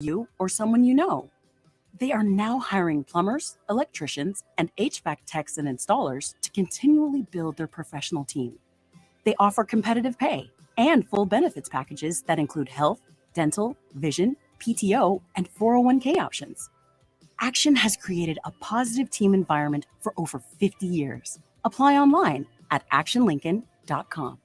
you or someone you know. They are now hiring plumbers, electricians, and HVAC techs and installers to continually build their professional team. They offer competitive pay and full benefits packages that include health, dental, vision, PTO, and 401k options. Action has created a positive team environment for over 50 years. Apply online at actionlincoln.com.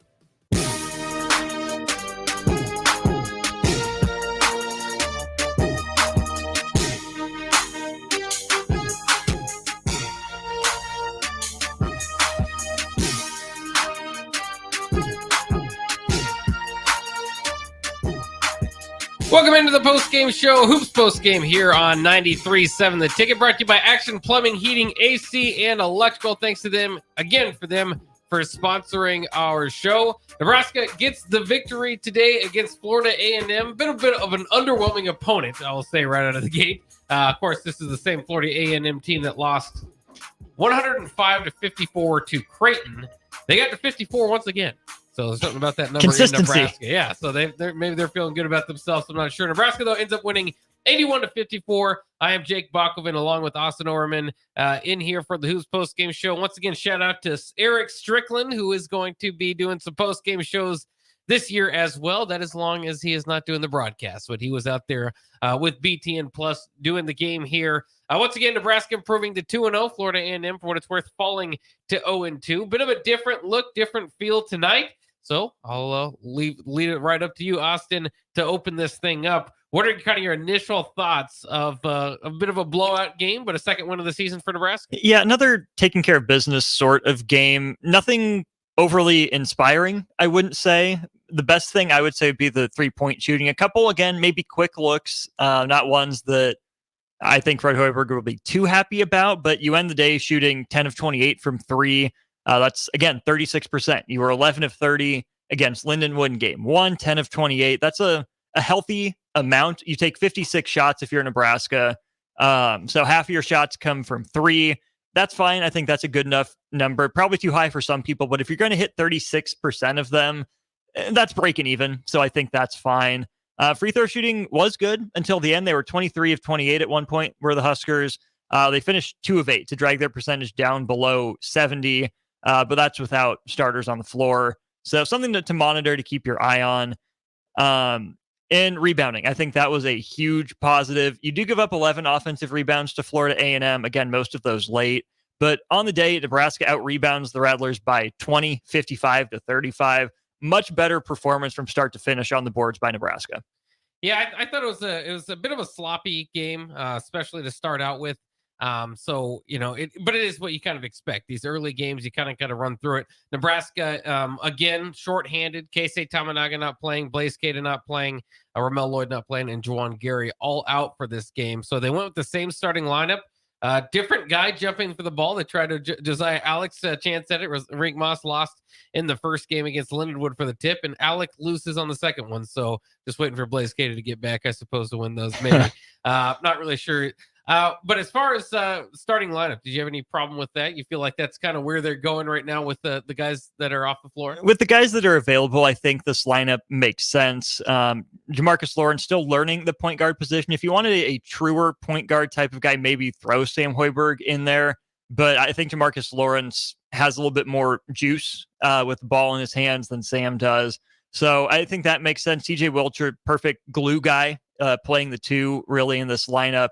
Welcome into the Postgame Show, Hoops Postgame here on 93.7 The Ticket, brought to you by Action Plumbing, Heating, AC, and Electrical. Thanks to them, again, for sponsoring our show. Nebraska gets the victory today against Florida A&M. Been a bit of an underwhelming opponent, I will say, right out of the gate. Of course, this is the same Florida A&M team that lost 105-54 to Creighton. They got to 54 once again. So there's something about that number in Nebraska. Yeah, so maybe they're feeling good about themselves. I'm not sure. Nebraska, though, ends up winning 81-54. I am Jake Bakoven along with Austin Orman in here for the Who's Post Game Show. Once again, shout out to Eric Strickland, who is going to be doing some post game shows this year as well. That as long as he is not doing the broadcast, but he was out there with BTN Plus doing the game here. Once again, Nebraska improving to 2-0. Florida A&M, for what it's worth, falling to 0-2. Bit of a different look, different feel tonight. So I'll lead it right up to you, Austin, to open this thing up. What are kind of your initial thoughts of a bit of a blowout game, but a second win of the season for Nebraska? Yeah, another taking care of business sort of game. Nothing overly inspiring, I wouldn't say. The best thing I would say would be the three-point shooting. A couple, again, maybe quick looks, not ones that I think Fred Hoiberg will be too happy about, but you end the day shooting 10 of 28 from three. That's, again, 36%. You were 11 of 30 against Lindenwood in game 1, 10 of 28. That's a healthy amount. You take 56 shots if you're Nebraska. So half of your shots come from three. That's fine. I think that's a good enough number. Probably too high for some people, but if you're going to hit 36% of them, that's breaking even. So I think that's fine. Free throw shooting was good until the end. They were 23 of 28 at one point, were the Huskers. They finished 2 of 8 to drag their percentage down below 70. But that's without starters on the floor. So something to monitor, to keep your eye on. And rebounding, I think that was a huge positive. You do give up 11 offensive rebounds to Florida A&M. Again, most of those late. But on the day, Nebraska out-rebounds the Rattlers by 20, 55-35. Much better performance from start to finish on the boards by Nebraska. Yeah, I thought it was a bit of a sloppy game, especially to start out with. So, but it is what you kind of expect. These early games, you kind of got to run through it. Nebraska, again, shorthanded. Keisei Tamanaga not playing, Blaise Keita not playing, Ramel Lloyd not playing, and Juwan Gary all out for this game. So they went with the same starting lineup. Different guy jumping for the ball. They tried to Josiah Alex chance at it. Rick Moss lost in the first game against Lindenwood for the tip, and Alec loses on the second one. So just waiting for Blaise Keita to get back, I suppose, to win those. Maybe. Not really sure. But as far as starting lineup, did you have any problem with that? You feel like that's kind of where they're going right now with the guys that are off the floor? With the guys that are available, I think this lineup makes sense. Jamarcus Lawrence still learning the point guard position. If you wanted a truer point guard type of guy, maybe throw Sam Hoiberg in there. But I think Jamarcus Lawrence has a little bit more juice with the ball in his hands than Sam does. So I think that makes sense. TJ Wilcher, perfect glue guy, playing the two really in this lineup.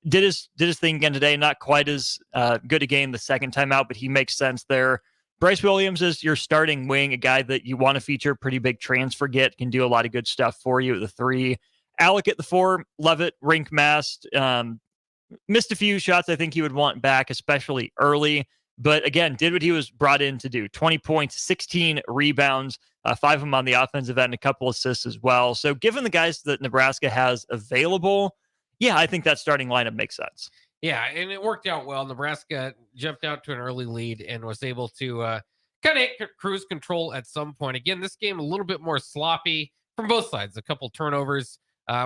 Did his thing again today. Not quite as good a game the second time out, but he makes sense there. Bryce Williams is your starting wing, a guy that you want to feature, pretty big transfer get, can do a lot of good stuff for you at the 3. Alec at the 4, love it, rink mast. Missed a few shots I think he would want back, especially early. But again, did what he was brought in to do. 20 points, 16 rebounds, 5 of them on the offensive end, and a couple assists as well. So given the guys that Nebraska has available, yeah, I think that starting lineup makes sense. Yeah, and it worked out well. Nebraska jumped out to an early lead and was able to kind of hit cruise control at some point. Again, this game a little bit more sloppy from both sides. A couple turnovers,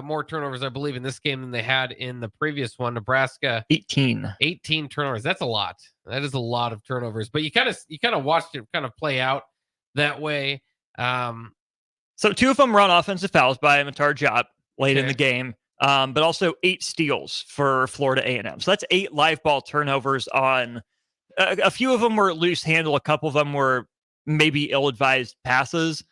more turnovers, I believe, in this game than they had in the previous one. Nebraska 18 turnovers. That's a lot. That is a lot of turnovers. But you kind of watched it kind of play out that way. So 2 of them run offensive fouls by Matar Diop late in the game. but also 8 steals for Florida A&M. So that's 8 live ball turnovers on a few of them were loose handle. A couple of them were maybe ill-advised passes,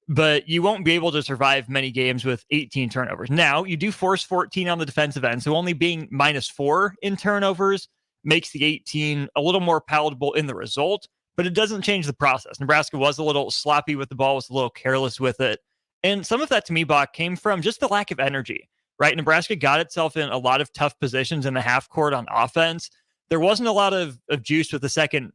but you won't be able to survive many games with 18 turnovers. Now, you do force 14 on the defensive end, so only being -4 in turnovers makes the 18 a little more palatable in the result, but it doesn't change the process. Nebraska was a little sloppy with the ball, was a little careless with it. And some of that, to me, Bach, came from just the lack of energy, right? Nebraska got itself in a lot of tough positions in the half court on offense. There wasn't a lot of juice with the second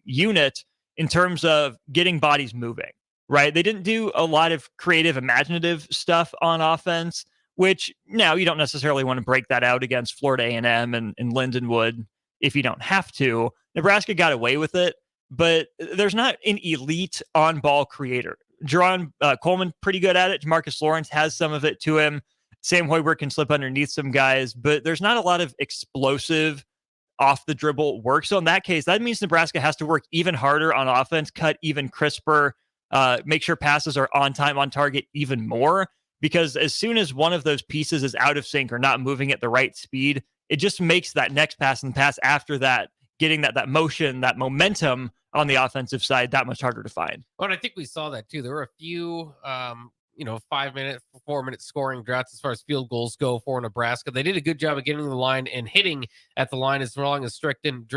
unit in terms of getting bodies moving, right? They didn't do a lot of creative, imaginative stuff on offense, which now you don't necessarily want to break that out against Florida A&M and Lindenwood if you don't have to. Nebraska got away with it, but there's not an elite on-ball creator. Jerron Coleman, pretty good at it. Demarcus Lawrence has some of it to him. Sam Hoiberg can slip underneath some guys, but there's not a lot of explosive off the dribble work. So in that case, that means Nebraska has to work even harder on offense, cut even crisper, make sure passes are on time, on target even more. Because as soon as one of those pieces is out of sync or not moving at the right speed, it just makes that next pass and pass after that, getting that motion, that momentum on the offensive side that much harder to find. Well, and I think we saw that too. There were a few 5-minute, 4-minute scoring droughts as far as field goals go for Nebraska. They did a good job of getting to the line and hitting at the line as long as Strick didn't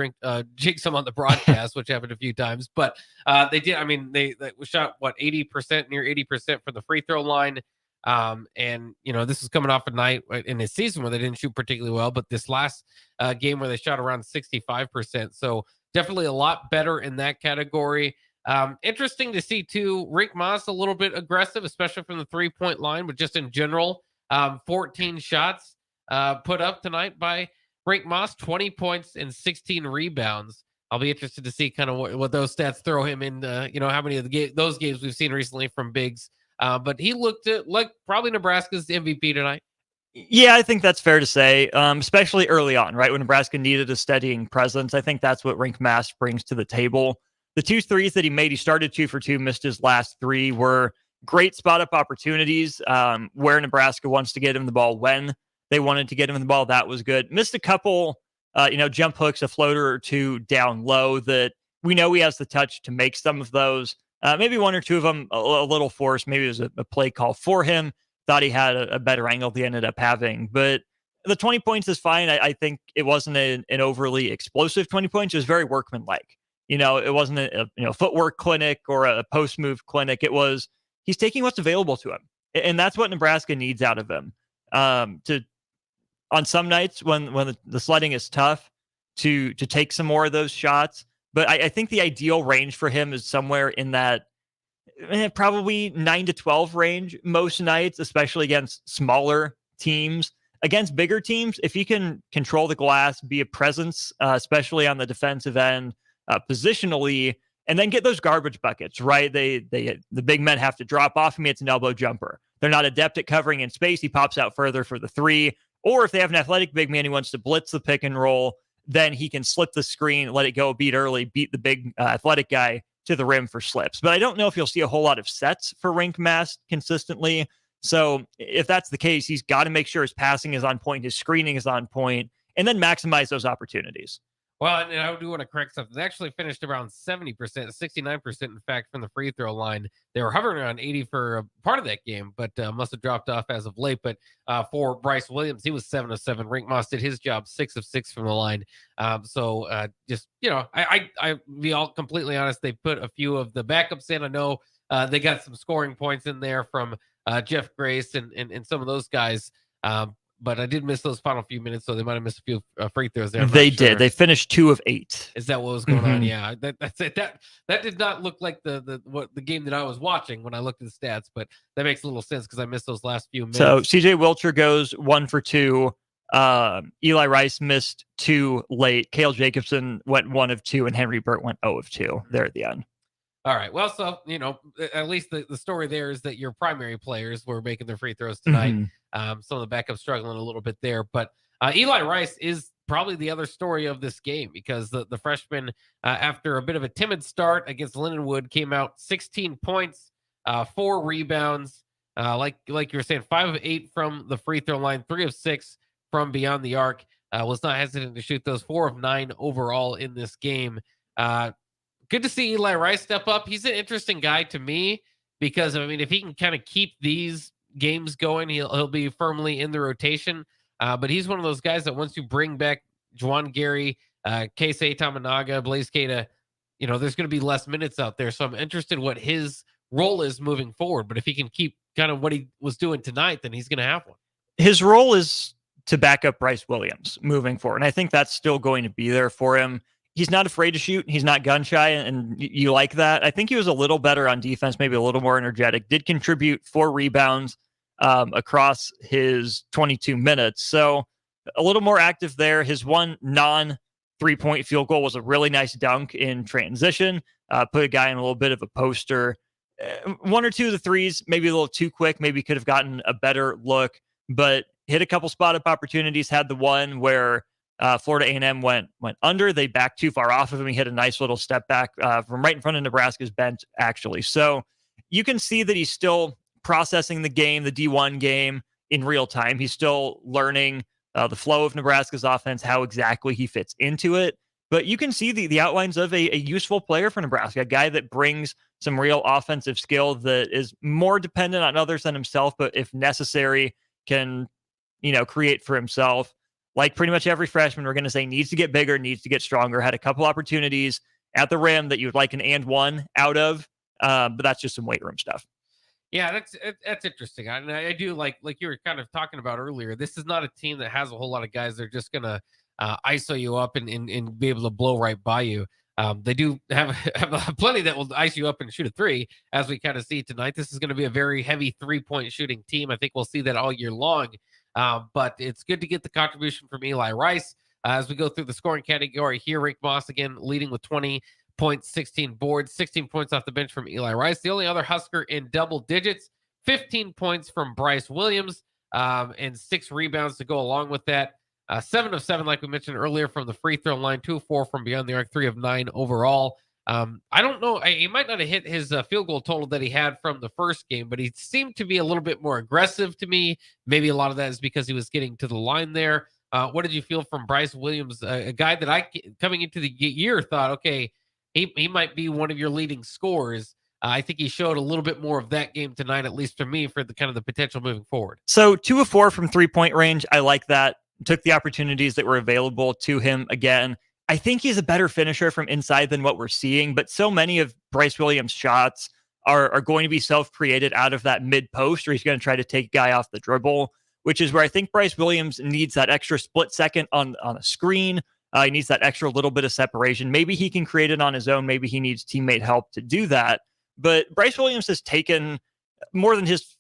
jinx them on the broadcast, which happened a few times. But they did. I mean, they shot 80%, near 80% from the free throw line. And this is coming off a night in this season where they didn't shoot particularly well, but this last game where they shot around 65%. So definitely a lot better in that category. Interesting to see too, Rick Moss a little bit aggressive, especially from the 3-point line, but just in general, 14 shots put up tonight by Rick Moss, 20 points and 16 rebounds. I'll be interested to see kind of what those stats throw him in, how many of those games we've seen recently from bigs. But he looked like probably Nebraska's MVP tonight. Yeah, I think that's fair to say, especially early on, right? When Nebraska needed a steadying presence. I think that's what Rink Mass brings to the table. The 2 threes that he made, he started 2 for 2, missed his last 3, were great spot-up opportunities where Nebraska wants to get him the ball when they wanted to get him the ball. That was good. Missed a couple, jump hooks, a floater or 2 down low that we know he has the touch to make some of those. Maybe 1 or 2 of them a little forced. Maybe it was a play call for him. Thought he had a better angle he ended up having. But the 20 points is fine. I think it wasn't an overly explosive 20 points. It was very workmanlike. It wasn't a footwork clinic or a post move clinic. It was he's taking what's available to him. And that's what Nebraska needs out of him. On some nights when the sledding is tough to take some more of those shots. But I think the ideal range for him is somewhere in that probably 9 to 12 range most nights, especially against smaller teams. Against bigger teams, if he can control the glass, be a presence, especially on the defensive end, positionally, and then get those garbage buckets, right? The big men have to drop off him. It's an elbow jumper. They're not adept at covering in space. He pops out further for the 3. Or if they have an athletic big man who wants to blitz the pick and roll, then he can slip the screen, let it go, beat early, beat the big athletic guy to the rim for slips. But I don't know if you'll see a whole lot of sets for Rink Mass consistently. So if that's the case, he's got to make sure his passing is on point, his screening is on point, and then maximize those opportunities. Well, and I do want to correct something. They actually finished around 70%, 69%, in fact, from the free throw line. They were hovering around 80 for a part of that game, but must have dropped off as of late. But for Bryce Williams, he was 7 of 7. Rink Moss did his job, 6 of 6 from the line. Just, I be all completely honest, they put a few of the backups in. I know they got some scoring points in there from Jeff Grace and some of those guys. But I did miss those final few minutes, so they might have missed a few free throws there. They did. They finished 2 of 8. Is that what was going on? Yeah, that's it. That did not look like the game that I was watching when I looked at the stats, but that makes a little sense because I missed those last few minutes. So CJ Wilcher goes 1 for 2. Eli Rice missed 2 late. Cale Jacobson went 1 of 2, and Henry Burt went 0 of 2 there at the end. All right. Well, so, at least the story there is that your primary players were making their free throws tonight. Some of the backups struggling a little bit there. But Eli Rice is probably the other story of this game because the freshman, after a bit of a timid start against Lindenwood, came out 16 points, 4 rebounds, Like you were saying, 5 of 8 from the free throw line, 3 of 6 from beyond the arc. Was not hesitant to shoot those, 4 of 9 overall in this game. Good to see Eli Rice step up. He's an interesting guy to me because, I mean, if he can kind of keep these games going, he'll be firmly in the rotation. But he's one of those guys that once you bring back Juwan Gary, Keisei Tamanaga, Blaze Keita, there's going to be less minutes out there. So I'm interested what his role is moving forward. But if he can keep kind of what he was doing tonight, then he's going to have one. His role is to back up Bryce Williams moving forward. And I think that's still going to be there for him. He's not afraid to shoot. He's not gun shy, and you like that. I think he was a little better on defense, maybe a little more energetic. Did contribute 4 rebounds across his 22 minutes. So a little more active there. His one non-3-point field goal was a really nice dunk in transition. Put a guy in a little bit of a poster. 1 or 2 of the threes, maybe a little too quick. Maybe could have gotten a better look, but hit a couple spot-up opportunities. Had the one where Florida A&M went under. They backed too far off of him. He hit a nice little step back from right in front of Nebraska's bench, actually. So you can see that he's still processing the game, the D1 game, in real time. He's still learning the flow of Nebraska's offense, how exactly he fits into it. But you can see the outlines of a useful player for Nebraska, a guy that brings some real offensive skill that is more dependent on others than himself, but if necessary, can create for himself. Like pretty much every freshman, we're going to say needs to get bigger, needs to get stronger. Had a couple opportunities at the rim that you would like an and one out of, but that's just some weight room stuff. Yeah, that's interesting. I do like you were kind of talking about earlier. This is not a team that has a whole lot of guys that are just going to ISO you up and be able to blow right by you. They do have plenty that will ice you up and shoot a 3, as we kind of see tonight. This is going to be a very heavy 3-point shooting team. I think we'll see that all year long. But it's good to get the contribution from Eli Rice. As we go through the scoring category here, Rick Moss again leading with 20 points, 16 boards, 16 points off the bench from Eli Rice. The only other Husker in double digits, 15 points from Bryce Williams, and 6 rebounds to go along with that. 7 of 7, like we mentioned earlier, from the free throw line, 2 of 4 from beyond the arc, 3 of 9 overall. I don't know. He might not have hit his field goal total that he had from the first game, but he seemed to be a little bit more aggressive to me. Maybe a lot of that is because he was getting to the line there. What did you feel from Bryce Williams, a guy that I, coming into the year, thought, okay, he might be one of your leading scorers. I think he showed a little bit more of that game tonight, at least for me, for the kind of the potential moving forward. So 2 of 4 from 3-point range. I like that. Took the opportunities that were available to him again. I think he's a better finisher from inside than what we're seeing, but so many of Bryce Williams' shots are going to be self-created out of that mid-post, or he's going to try to take a guy off the dribble, which is where I think Bryce Williams needs that extra split second on a screen. He needs that extra little bit of separation. Maybe he can create it on his own. Maybe he needs teammate help to do that. But Bryce Williams has taken more than his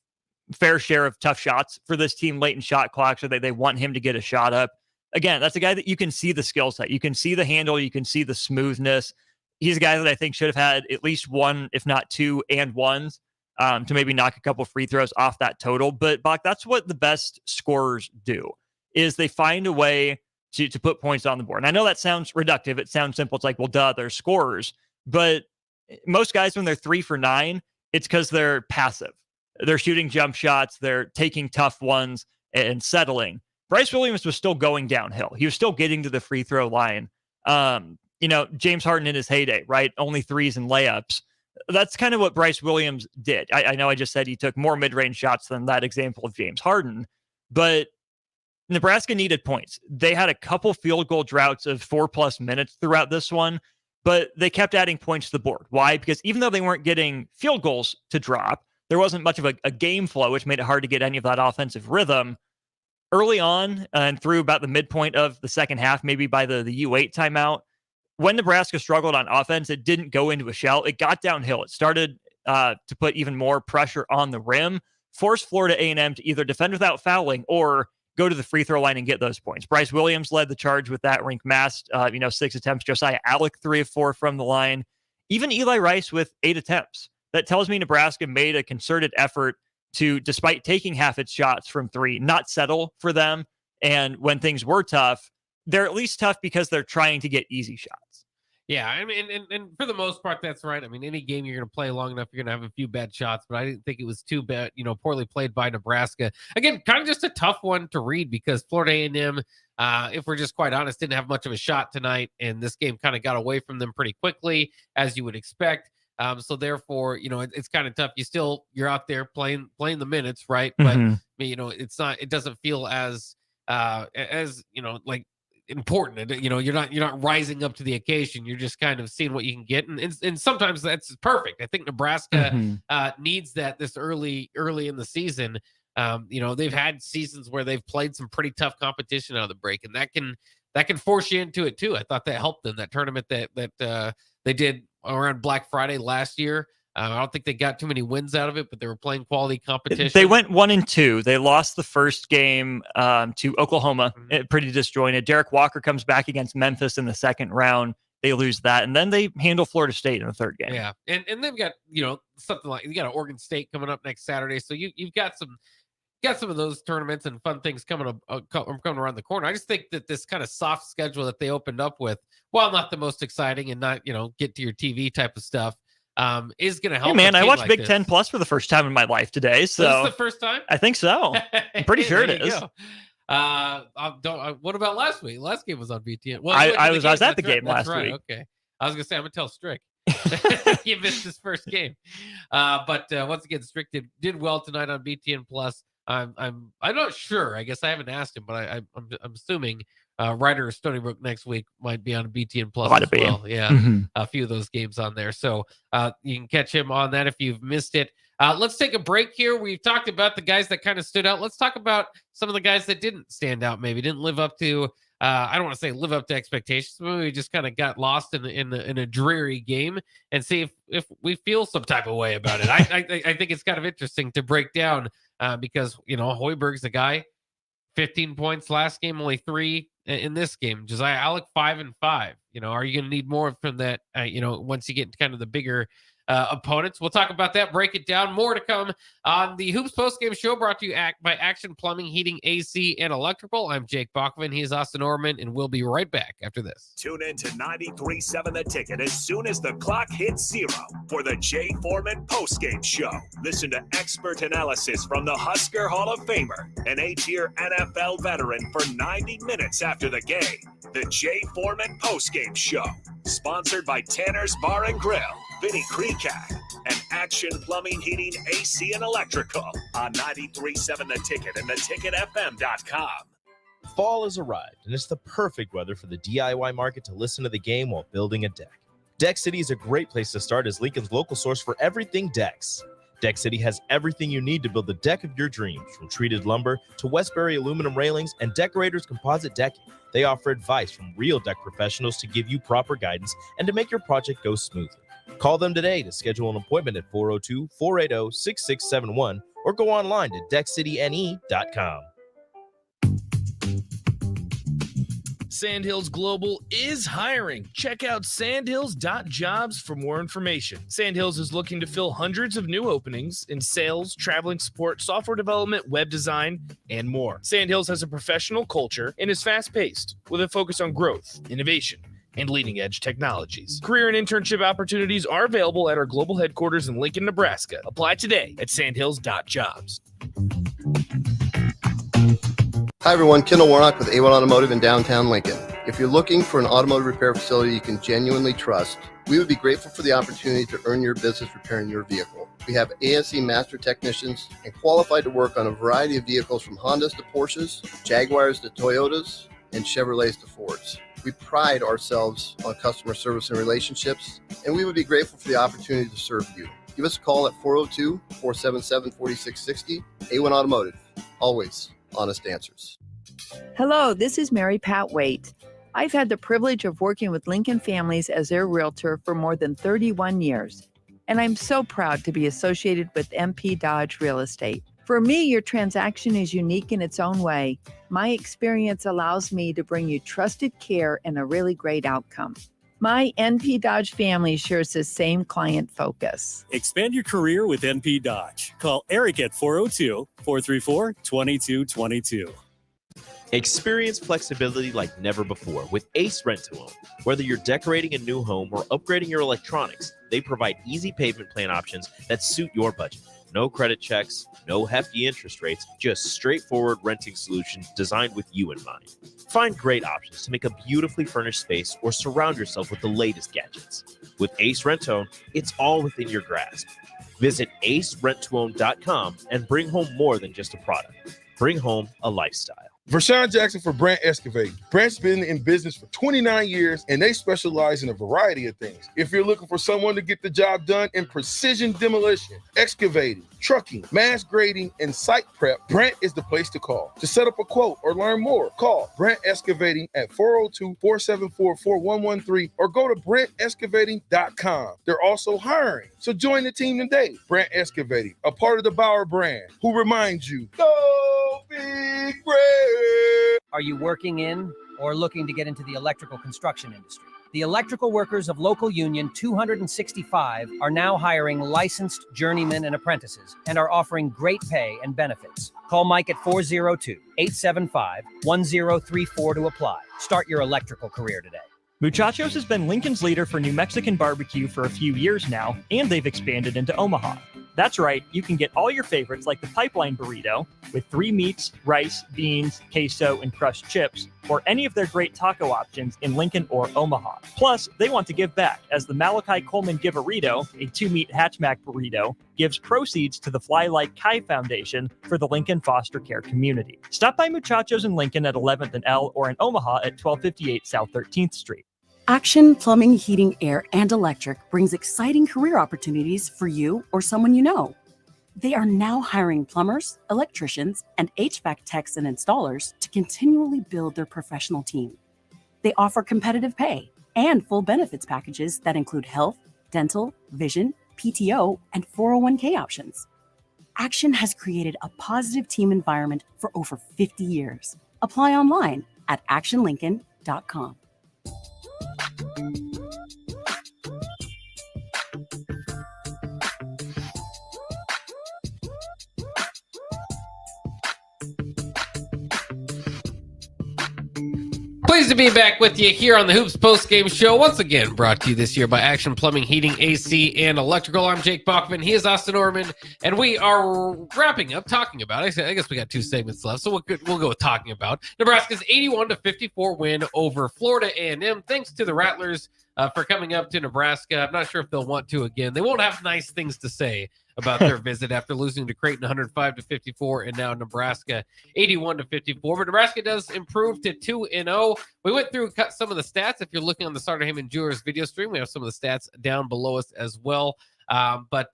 fair share of tough shots for this team late in shot clock, so they want him to get a shot up. Again, that's a guy that you can see the skill set. You can see the handle. You can see the smoothness. He's a guy that I think should have had at least 1, if not 2 and 1s to maybe knock a couple free throws off that total. But, Bach, that's what the best scorers do, is they find a way to put points on the board. And I know that sounds reductive. It sounds simple. It's like, well, duh, they're scorers. But most guys, when they're 3 for 9, it's because they're passive. They're shooting jump shots. They're taking tough ones and settling. Bryce Williams was still going downhill. He was still getting to the free throw line. James Harden in his heyday, right? Only 3s and layups. That's kind of what Bryce Williams did. I know I just said he took more mid-range shots than that example of James Harden, but Nebraska needed points. They had a couple field goal droughts of 4+ minutes throughout this one, but they kept adding points to the board. Why? Because even though they weren't getting field goals to drop, there wasn't much of a game flow, which made it hard to get any of that offensive rhythm. Early on and through about the midpoint of the second half, maybe by the U8 timeout, when Nebraska struggled on offense, it didn't go into a shell. It got downhill. It started to put even more pressure on the rim, forced Florida A&M to either defend without fouling or go to the free throw line and get those points. Bryce Williams led the charge with that. Rink Mast, 6 attempts. Josiah Alec, 3 of 4 from the line. Even Eli Rice with 8 attempts. That tells me Nebraska made a concerted effort to, despite taking half its shots from 3, not settle for them. And when things were tough, they're at least tough because they're trying to get easy shots. Yeah, I mean, and for the most part, that's right. I mean, any game you're going to play long enough, you're going to have a few bad shots, but I didn't think it was too bad, poorly played by Nebraska. Again, kind of just a tough one to read because Florida A&M, if we're just quite honest, didn't have much of a shot tonight, and this game kind of got away from them pretty quickly, as you would expect. So therefore, it's kind of tough. You're out there playing the minutes, right? But it doesn't feel as like important. You're not rising up to the occasion. You're just kind of seeing what you can get, and sometimes that's perfect. I think Nebraska needs that this early in the season. They've had seasons where they've played some pretty tough competition out of the break, and that can force you into it too. I thought that helped them, that tournament that they did around Black Friday last year. I don't think they got too many wins out of it, but they were playing quality competition. They went 1-2. They lost the first game to Oklahoma, pretty disjointed. Derek Walker comes back against Memphis in the second round. They lose that, and then they handle Florida State in the third game. Yeah, and they've got something like, you got Oregon State coming up next Saturday, so you've got some of those tournaments and fun things coming around the corner. I just think that this kind of soft schedule that they opened up with, while not the most exciting and not get to your TV type of stuff, is going to help. Hey man, I watched Big Ten Plus for the first time in my life today. So this is the first time? I think so. I'm pretty sure it is. What about last week? Last game was on BTN. Well, I was at the game last week. Okay, I was gonna say I'm gonna tell Strick. You missed his first game, but once again, Strick did well tonight on BTN Plus. I'm not sure. I guess I haven't asked him, but I'm assuming Ryder or Stony Brook next week might be on BTN Plus as well. Yeah, a few of those games on there, so you can catch him on that if you've missed it. Let's take a break here. We've talked about the guys that kind of stood out. Let's talk about some of the guys that didn't stand out, maybe didn't live up to. I don't want to say live up to expectations, but maybe just kind of got lost in a dreary game, and see if we feel some type of way about it. I think it's kind of interesting to break down because Hoiberg's the guy. 15 points last game, only 3 in this game. Josiah Alec 5 and 5. Are you going to need more from that? Once you get kind of the bigger opponents. We'll talk about that, break it down. More to come on the Hoops Postgame Show, brought to you by Action Plumbing, Heating, AC, and Electrical. I'm Jake Bachman. He is Austin Orman, and we'll be right back after this. Tune in to 93.7 The Ticket as soon as the clock hits 0 for the Jay Foreman Postgame Show. Listen to expert analysis from the Husker Hall of Famer, an 8-year NFL veteran, for 90 minutes after the game. The Jay Foreman Postgame Show, sponsored by Tanner's Bar and Grill, Vinny Kreekak, and Action Plumbing, Heating, AC, and Electrical on 93.7 The Ticket and theticketfm.com. Fall has arrived, and it's the perfect weather for the DIY market to listen to the game while building a deck. Deck City is a great place to start as Lincoln's local source for everything decks. Deck City has everything you need to build the deck of your dreams, from treated lumber to Westbury aluminum railings and Decorators composite decking. They offer advice from real deck professionals to give you proper guidance and to make your project go smoothly. Call them today to schedule an appointment at 402-480-6671 or go online to deckcityne.com. Sandhills Global is hiring. Check out sandhills.jobs for more information. Sandhills is looking to fill hundreds of new openings in sales, traveling support, software development, web design, and more. Sandhills has a professional culture and is fast-paced with a focus on growth, innovation, and leading-edge technologies. Career and internship opportunities are available at our global headquarters in Lincoln, Nebraska. Apply today at sandhills.jobs. Hi everyone, Kendall Warnock with A1 Automotive in downtown Lincoln. If you're looking for an automotive repair facility you can genuinely trust, we would be grateful for the opportunity to earn your business repairing your vehicle. We have ASE master technicians and qualified to work on a variety of vehicles from Hondas to Porsches, Jaguars to Toyotas, and Chevrolets to Fords. We pride ourselves on customer service and relationships, and we would be grateful for the opportunity to serve you. Give us a call at 402-477-4660. A1 Automotive, always honest answers. Hello, this is Mary Pat Waite. I've had the privilege of working with Lincoln families as their realtor for more than 31 years, and I'm so proud to be associated with MP Dodge Real Estate. For me, your transaction is unique in its own way. My experience allows me to bring you trusted care and a really great outcome. My NP Dodge family shares the same client focus. Expand your career with NP Dodge. Call Eric at 402-434-2222. Experience flexibility like never before with Ace Rent to Own. Whether you're decorating a new home or upgrading your electronics, they provide easy payment plan options that suit your budget. No credit checks, no hefty interest rates, just straightforward renting solutions designed with you in mind. Find great options to make a beautifully furnished space or surround yourself with the latest gadgets. With Ace Rent to Own, it's all within your grasp. Visit acerentoown.com and bring home more than just a product. Bring home a lifestyle. Vershawn Jackson for Brandt Excavating. Brandt's been in business for 29 years, and they specialize in a variety of things. If you're looking for someone to get the job done in precision demolition, excavating, trucking, mass grading, and site prep, Brandt is the place to call. To set up a quote or learn more, call Brandt Excavating at 402-474-4113 or go to BrandtExcavating.com. They're also hiring, so join the team today. Brandt Excavating, a part of the Bauer brand, who reminds you, go big Brandt. Are you working in or looking to get into the electrical construction industry? The electrical workers of Local Union 265 are now hiring licensed journeymen and apprentices and are offering great pay and benefits. Call Mike at 402-875-1034 to apply. Start your electrical career today. Muchachos has been Lincoln's leader for New Mexican barbecue for a few years now, and they've expanded into Omaha. That's right, you can get all your favorites like the pipeline burrito with 3 meats, rice, beans, queso, and crushed chips, or any of their great taco options in Lincoln or Omaha. Plus, they want to give back, as the Malachi Coleman Give-A-Rito, a 2-meat hatchback burrito, gives proceeds to the Fly Like Kai Foundation for the Lincoln foster care community. Stop by Muchachos in Lincoln at 11th and L or in Omaha at 1258 South 13th Street. Action Plumbing, Heating, Air, and Electric brings exciting career opportunities for you or someone you know. They are now hiring plumbers, electricians, and HVAC techs and installers to continually build their professional team. They offer competitive pay and full benefits packages that include health, dental, vision, PTO, and 401k options. Action has created a positive team environment for over 50 years. Apply online at actionlincoln.com. Pleased to be back with you here on the Hoops Postgame Show. Once again, brought to you this year by Action Plumbing, Heating, AC, and Electrical. I'm Jake Bachman. He is Austin Orman. And we are wrapping up talking about, I guess we got 2 segments left, so we'll go with talking about Nebraska's 81-54 win over Florida A&M. Thanks to the Rattlers for coming up to Nebraska. I'm not sure if they'll want to again. They won't have nice things to say about their visit after losing to Creighton 105-54 and now Nebraska 81-54. But Nebraska does improve to 2-0. We went through and cut some of the stats. If you're looking on the Starter Heyman Jewelers video stream, we have some of the stats down below us as well. But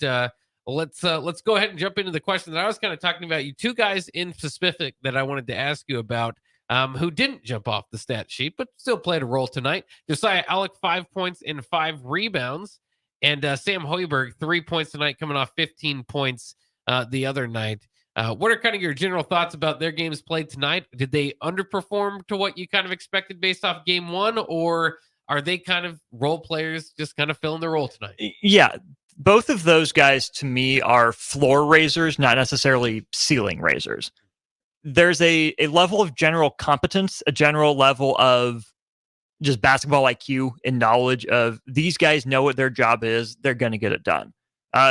let's go ahead and jump into the question that I was kind of talking about. You 2 guys in specific that I wanted to ask you about who didn't jump off the stat sheet, but still played a role tonight. Josiah Alec, 5 points and 5 rebounds. And Sam Hoiberg, 3 points tonight, coming off 15 points the other night. What are kind of your general thoughts about their games played tonight? Did they underperform to what you kind of expected based off game 1, or are they kind of role players just kind of filling their role tonight? Yeah, both of those guys to me are floor raisers, not necessarily ceiling raisers. There's a level of general competence, a general level of just basketball IQ and knowledge of these guys know what their job is. They're going to get it done.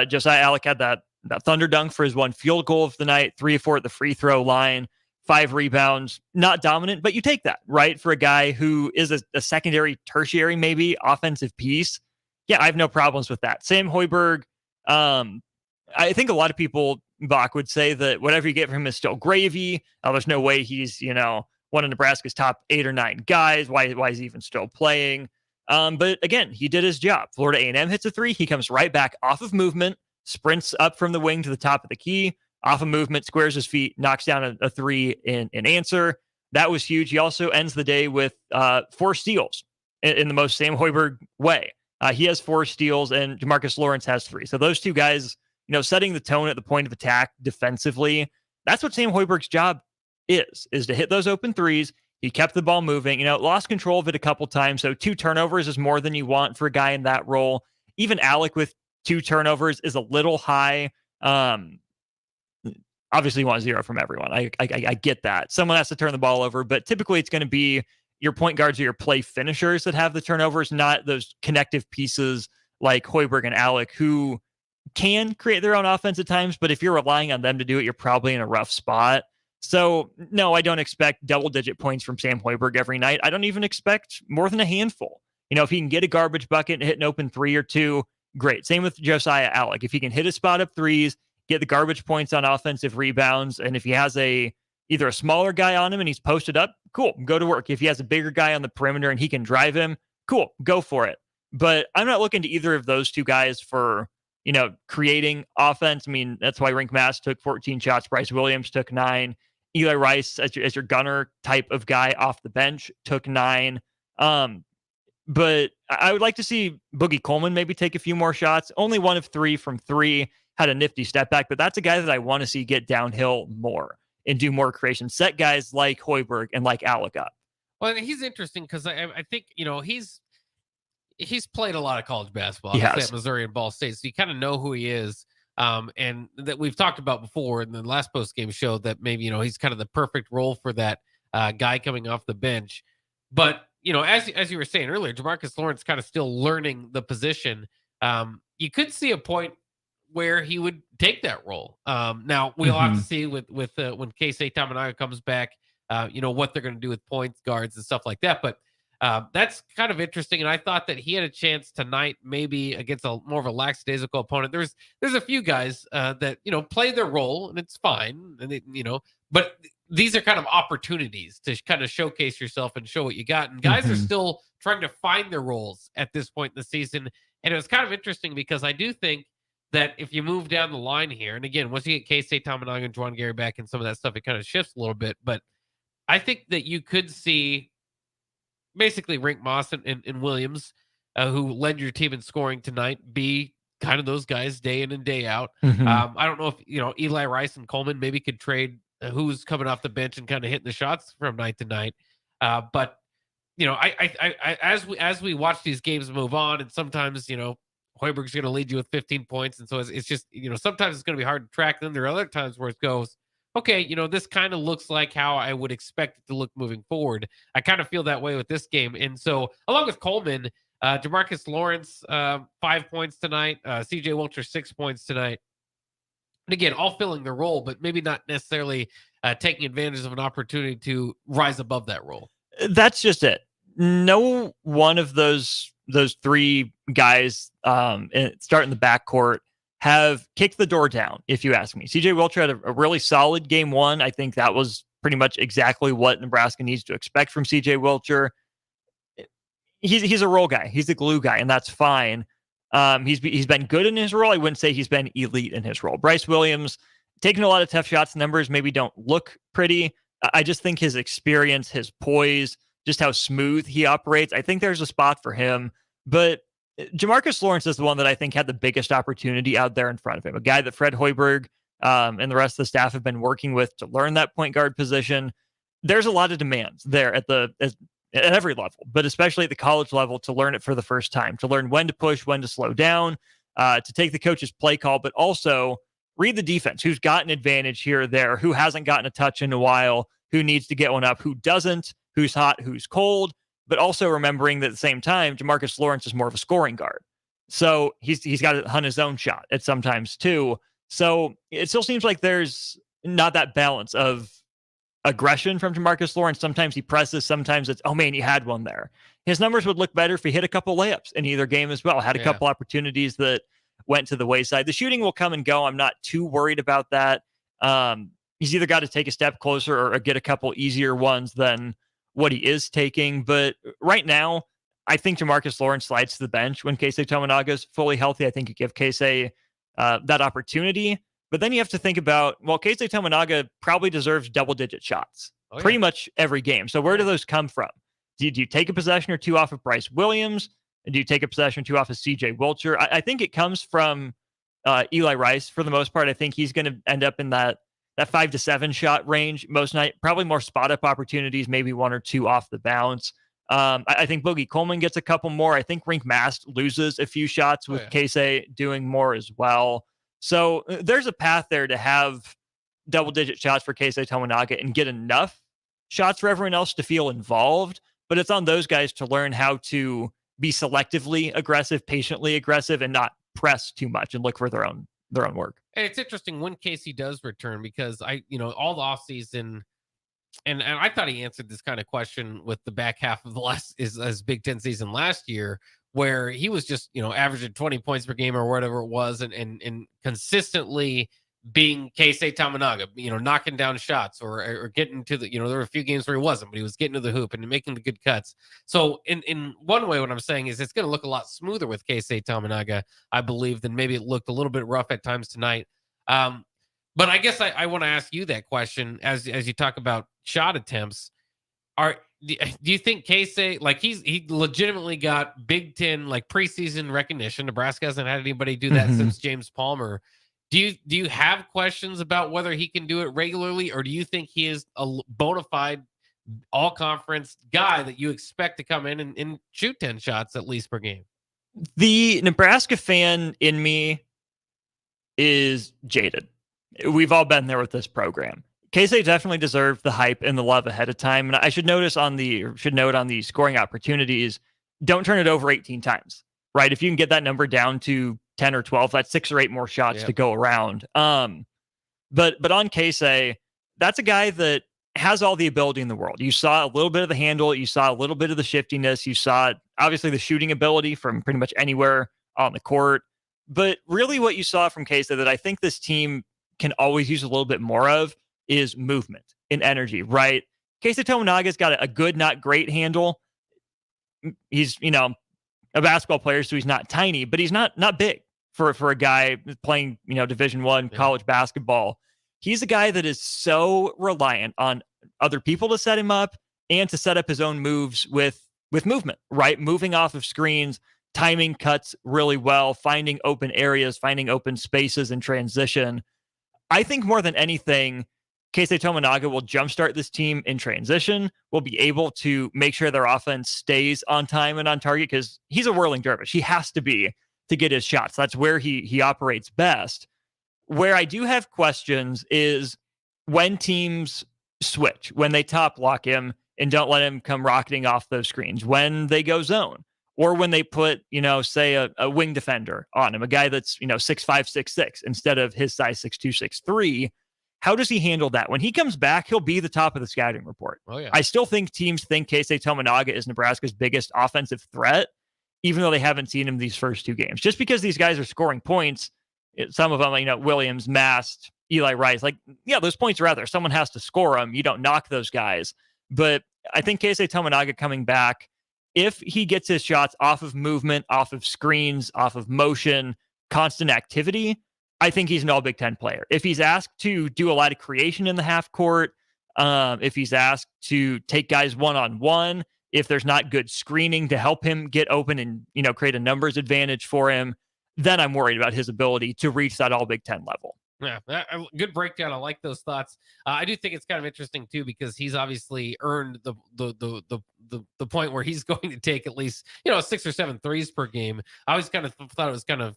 Josiah Alec had that thunder dunk for his 1 field goal of the night, 3 or 4 at the free throw line, 5 rebounds, not dominant, but you take that, right? For a guy who is a secondary, tertiary, maybe offensive piece. Yeah, I have no problems with that. Sam Hoiberg, I think a lot of people, Bach, would say that whatever you get from him is still gravy. There's no way he's, one of Nebraska's top 8 or 9 guys. Why is he even still playing? But again, he did his job. Florida A&M hits a 3. He comes right back off of movement, sprints up from the wing to the top of the key, off of movement, squares his feet, knocks down a 3 in answer. That was huge. He also ends the day with 4 steals in the most Sam Hoiberg way. He has 4 steals and Jamarcus Lawrence has 3. So those 2 guys, setting the tone at the point of attack defensively, that's what Sam Hoiberg's job is to hit those open threes. He kept the ball moving, lost control of it a couple times. So 2 turnovers is more than you want for a guy in that role. Even Alec with 2 turnovers is a little high. obviously you want 0 from everyone. I get that. Someone has to turn the ball over, but typically it's going to be your point guards or your play finishers that have the turnovers, not those connective pieces like Hoiberg and Alec, who can create their own offense at times, but if you're relying on them to do it, you're probably in a rough spot. So, no, I don't expect double-digit points from Sam Hoiberg every night. I don't even expect more than a handful. If he can get a garbage bucket and hit an open 3 or 2, great. Same with Josiah Alec. If he can hit a spot-up threes, get the garbage points on offensive rebounds, and if he has either a smaller guy on him and he's posted up, cool, go to work. If he has a bigger guy on the perimeter and he can drive him, cool, go for it. But I'm not looking to either of those two guys for, creating offense. I mean, that's why Rink Mass took 14 shots. Bryce Williams took 9. Eli Rice, as your gunner type of guy off the bench, took 9. But I would like to see Boogie Coleman maybe take a few more shots. Only 1 of 3 from 3, had a nifty step back, but that's a guy that I want to see get downhill more and do more creation. Set guys like Hoiberg and like Alec up. Well, and he's interesting because I think, he's played a lot of college basketball at Missouri and Ball State, so you kind of know who he is. And that we've talked about before in the last post-game show that maybe, he's kind of the perfect role for that guy coming off the bench. But, as you were saying earlier, Jamarcus Lawrence kind of still learning the position. You could see a point where he would take that role. Now, we'll have to see with when Keisei Tamanaga comes back, what they're going to do with points, guards, and stuff like that. But that's kind of interesting, and I thought that he had a chance tonight, maybe against a more of a lackadaisical opponent. There's a few guys that play their role, and it's fine, and but these are kind of opportunities to kind of showcase yourself and show what you got. And guys are still trying to find their roles at this point in the season, and it was kind of interesting because I do think that if you move down the line here, and again, once you get K-State Tamanaga and Juwan Gary back and some of that stuff, it kind of shifts a little bit. But I think that you could see basically Rink Moss and Williams, who led your team in scoring tonight, be kind of those guys day in and day out. I don't know if, Eli Rice and Coleman maybe could trade who's coming off the bench and kind of hitting the shots from night to night. But, I as we watch these games move on, and sometimes, Hoiberg's going to lead you with 15 points. And so it's just, sometimes it's going to be hard to track. Then there are other times where it goes, okay, this kind of looks like how I would expect it to look moving forward. I kind of feel that way with this game. And so along with Coleman, Jamarcus Lawrence, 5 points tonight, CJ Wilcher, 6 points tonight. And again, all filling their role, but maybe not necessarily taking advantage of an opportunity to rise above that role. That's just it. No one of those 3 guys starting the backcourt have kicked the door down, if you ask me. CJ Wilcher had a really solid game 1. I think that was pretty much exactly what Nebraska needs to expect from CJ Wilcher. He's a role guy. He's the glue guy, and that's fine. He's been good in his role. I wouldn't say he's been elite in his role. Bryce Williams, taking a lot of tough shots. Numbers maybe don't look pretty. I just think his experience, his poise, just how smooth he operates, I think there's a spot for him. But Jamarcus Lawrence is the one that I think had the biggest opportunity out there in front of him. A guy that Fred Hoiberg and the rest of the staff have been working with to learn that point guard position. There's a lot of demands there at every level, but especially at the college level, to learn it for the first time, to learn when to push, when to slow down, to take the coach's play call, but also read the defense, who's got an advantage here or there, who hasn't gotten a touch in a while, who needs to get one up, who doesn't, who's hot, who's cold, but also remembering that at the same time, Jamarcus Lawrence is more of a scoring guard. So he's got to hunt his own shot at sometimes too. So it still seems like there's not that balance of aggression from Jamarcus Lawrence. Sometimes he presses, sometimes it's, oh man, you had one there. His numbers would look better if he hit a couple layups in either game as well. Had a couple opportunities that went to the wayside. The shooting will come and go. I'm not too worried about that. He's either got to take a step closer or get a couple easier ones than what he is taking. But right now, I think Jamarcus Lawrence slides to the bench when Keisei Tamanaga is fully healthy. I think you give Keisei that opportunity. But then you have to think about, well, Keisei Tamanaga probably deserves double-digit shots pretty much every game. So where do those come from? Do you take a possession or 2 off of Bryce Williams? And do you take a possession or 2 off of CJ Wilcher? I think it comes from Eli Rice for the most part. I think he's going to end up in that 5 to 7 shot range most night. Probably more spot-up opportunities, maybe 1 or 2 off the bounce. I think Boogie Coleman gets a couple more. I think Rink Mast loses a few shots with Keisei doing more as well. So there's a path there to have double-digit shots for Keisei Tominaga and get enough shots for everyone else to feel involved. But it's on those guys to learn how to be selectively aggressive, patiently aggressive, and not press too much and look for their own work. And it's interesting when Casey does return, because all the offseason, and I thought he answered this kind of question with the back half of the his Big Ten season last year, where he was just, averaging 20 points per game or whatever it was, and consistently being Keisei Tominaga, knocking down shots or getting to the, there were a few games where he wasn't, but he was getting to the hoop and making the good cuts. So in one way, what I'm saying is it's going to look a lot smoother with Keisei Tominaga, I believe, than maybe it looked a little bit rough at times tonight. But I guess I want to ask you that question as you talk about shot attempts. Do you think Keisei, like he legitimately got Big Ten like preseason recognition? Nebraska hasn't had anybody do that since James Palmer. Do you have questions about whether he can do it regularly, or do you think he is a bona fide all conference guy that you expect to come in and shoot 10 shots at least per game? The Nebraska fan in me is jaded. We've all been there with this program. Keisei definitely deserved the hype and the love ahead of time. And I should note on the scoring opportunities, don't turn it over 18 times, right? If you can get that number down to 10 or 12, that's 6 or 8 more shots to go around. But on Keisei, that's a guy that has all the ability in the world. You saw a little bit of the handle, you saw a little bit of the shiftiness, you saw obviously the shooting ability from pretty much anywhere on the court. But really what you saw from Keisei that I think this team can always use a little bit more of is movement and energy, right? Keisei Tominaga's got a good, not great handle. He's, a basketball player, so he's not tiny, but he's not big for a guy playing, Division I college basketball. He's a guy that is so reliant on other people to set him up and to set up his own moves with movement, right? Moving off of screens, timing cuts really well, finding open areas, finding open spaces in transition. I think more than anything, Keisei Tominaga will jumpstart this team in transition, will be able to make sure their offense stays on time and on target, because he's a whirling dervish. He has to be to get his shots. That's where he operates best. Where I do have questions is when teams switch, when they top lock him and don't let him come rocketing off those screens, when they go zone, or when they put, say a wing defender on him, a guy that's, 6'5", 6'6", instead of his size 6'2", 6'3". How does he handle that? When he comes back, he'll be the top of the scouting report. Oh, yeah. I still think teams think Keisei Tominaga is Nebraska's biggest offensive threat, even though they haven't seen him these first 2 games. Just because these guys are scoring points, some of them, Williams, Mast, Eli Rice, those points are out there. Someone has to score them. You don't knock those guys. But I think Keisei Tominaga coming back, if he gets his shots off of movement, off of screens, off of motion, constant activity, I think he's an all Big Ten player. If he's asked to do a lot of creation in the half court, if he's asked to take guys one-on-one, if there's not good screening to help him get open and, create a numbers advantage for him, then I'm worried about his ability to reach that all Big Ten level. Yeah, good breakdown. I like those thoughts. I do think it's kind of interesting too, because he's obviously earned the point where he's going to take at least 6 or 7 threes per game. I always kind of thought it was kind of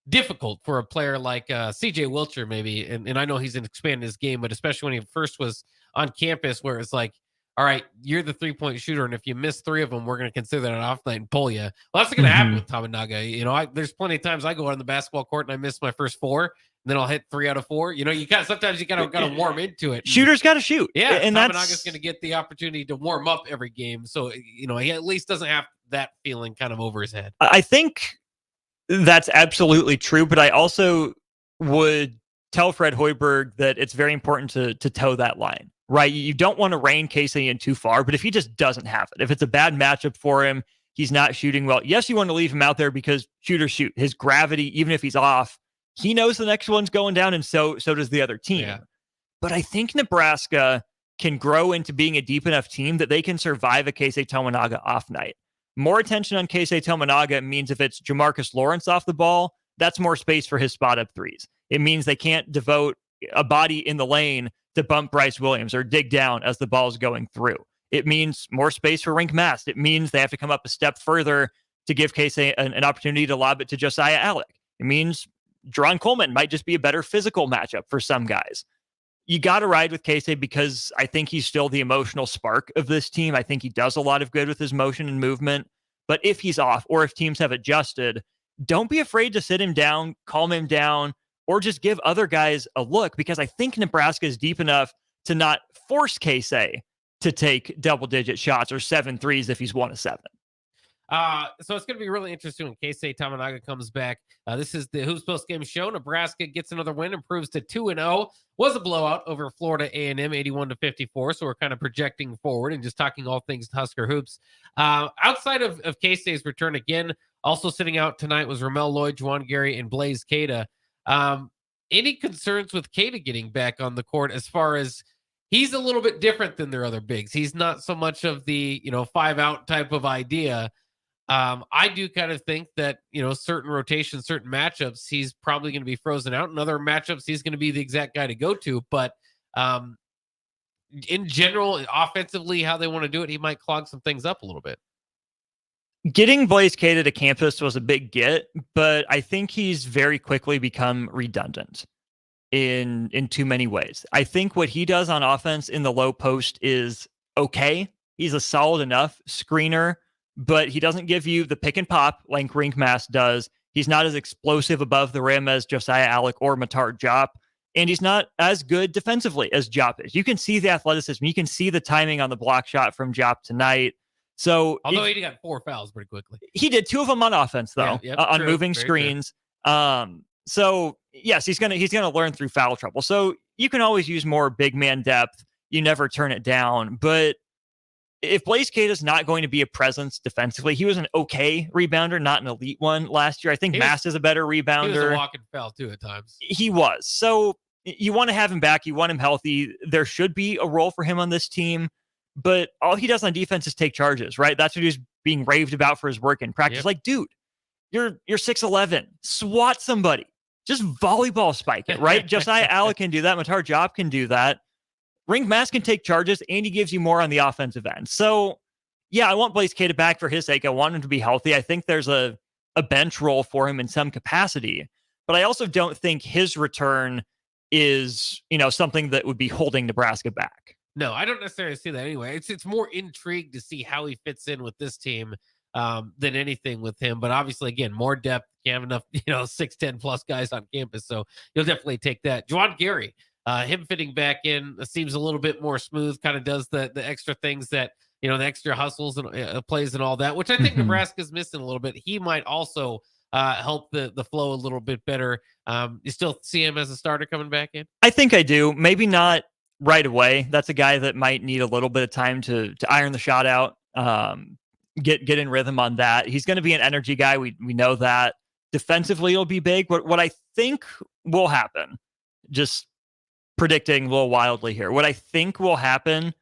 difficult for a player like CJ Wilcher, maybe, and I know he's expanding his game, but especially when he first was on campus, where it's like, all right, you're the 3-point shooter, and if you miss 3 of them, we're going to consider that an off night and pull you. Well, that's going to happen with Tominaga. There's plenty of times I go out on the basketball court and I miss my first 4, and then I'll hit 3 out of 4. Sometimes you got to warm into it. Shooters got to shoot. Yeah, and Tominaga's going to get the opportunity to warm up every game, so he at least doesn't have that feeling kind of over his head. I think that's absolutely true, but I also would tell Fred Hoiberg that it's very important to toe that line, right? You don't want to rein Keisei in too far, but if he just doesn't have it, if it's a bad matchup for him, he's not shooting well, yes, you want to leave him out there because shooters shoot. His gravity, even if he's off, he knows the next one's going down, and so does the other team. Yeah. But I think Nebraska can grow into being a deep enough team that they can survive a Keisei Tominaga off night. More attention on Keisei Tominaga means if it's Jamarcus Lawrence off the ball, that's more space for his spot up threes. It means they can't devote a body in the lane to bump Bryce Williams or dig down as the ball's going through. It means more space for Rink Mast. It means they have to come up a step further to give Keisei an opportunity to lob it to Josiah Alec. It means Jaron Coleman might just be a better physical matchup for some guys. you got to ride with Casey because I think he's still the emotional spark of this team. I think he does a lot of good with his motion and movement. But if he's off or if teams have adjusted, don't be afraid to sit him down, calm him down, or just give other guys a look, because I think Nebraska is deep enough to not force Casey to take double-digit shots or 7 threes if he's 1 of 7. So it's going to be really interesting when Keisei Tamanaga comes back. This is the Hoops Post Game Show. Nebraska gets another win, improves to 2-0. Was a blowout over Florida A&M, 81-54. So we're kind of projecting forward and just talking all things Husker hoops. Outside of Keisei's return again, also sitting out tonight was Ramel Lloyd, Juwan Gary, and Blaze Cada. Any concerns with Cada getting back on the court as far as he's a little bit different than their other bigs? He's not so much of the 5-out type of idea. I do kind of think that, certain rotations, certain matchups, he's probably going to be frozen out. In other matchups, he's going to be the exact guy to go to. But in general, offensively, how they want to do it, he might clog some things up a little bit. Getting Blaze Cada to campus was a big get, but I think he's very quickly become redundant in too many ways. I think what he does on offense in the low post is okay. He's a solid enough screener, but he doesn't give you the pick and pop like Rink Mass does. He's not as explosive above the rim as Josiah Alec or Matar Diop, and he's not as good defensively as Diop is. You can see the athleticism. You can see the timing on the block shot from Diop tonight. So, although he got 4 fouls pretty quickly. He did 2 of them on offense, though, on moving screens. So, yes, he's gonna learn through foul trouble. So you can always use more big man depth. You never turn it down, but if Blaze Cada is not going to be a presence defensively, he was an okay rebounder, not an elite one last year. I think Mass is a better rebounder. He was a walking foul too at times. He was. So you want to have him back. You want him healthy. There should be a role for him on this team, but all he does on defense is take charges, right? That's what he's being raved about for his work in practice. Like, dude, you're 6'11", swat somebody, just volleyball spike it, right? Josiah Alec can do that. Matar Diop can do that. Rink Mass can take charges, and he gives you more on the offensive end. So, yeah, I want Blaze Cada back for his sake. I want him to be healthy. I think there's a bench role for him in some capacity, but I also don't think his return is, something that would be holding Nebraska back. No, I don't necessarily see that anyway. It's more intrigued to see how he fits in with this team than anything with him. But obviously, again, more depth. You have enough, 6'10" plus guys on campus, so you'll definitely take that. Juwan Gary. Him fitting back in seems a little bit more smooth, kind of does the extra things that, the extra hustles and plays and all that, which I think Nebraska's missing a little bit. He might also help the flow a little bit better. You still see him as a starter coming back in? I think I do. Maybe not right away. That's a guy that might need a little bit of time to iron the shot out, get in rhythm on that. He's going to be an energy guy. We know that. Defensively, he'll be big. What I think will happen, just predicting a little wildly here. What I think will happen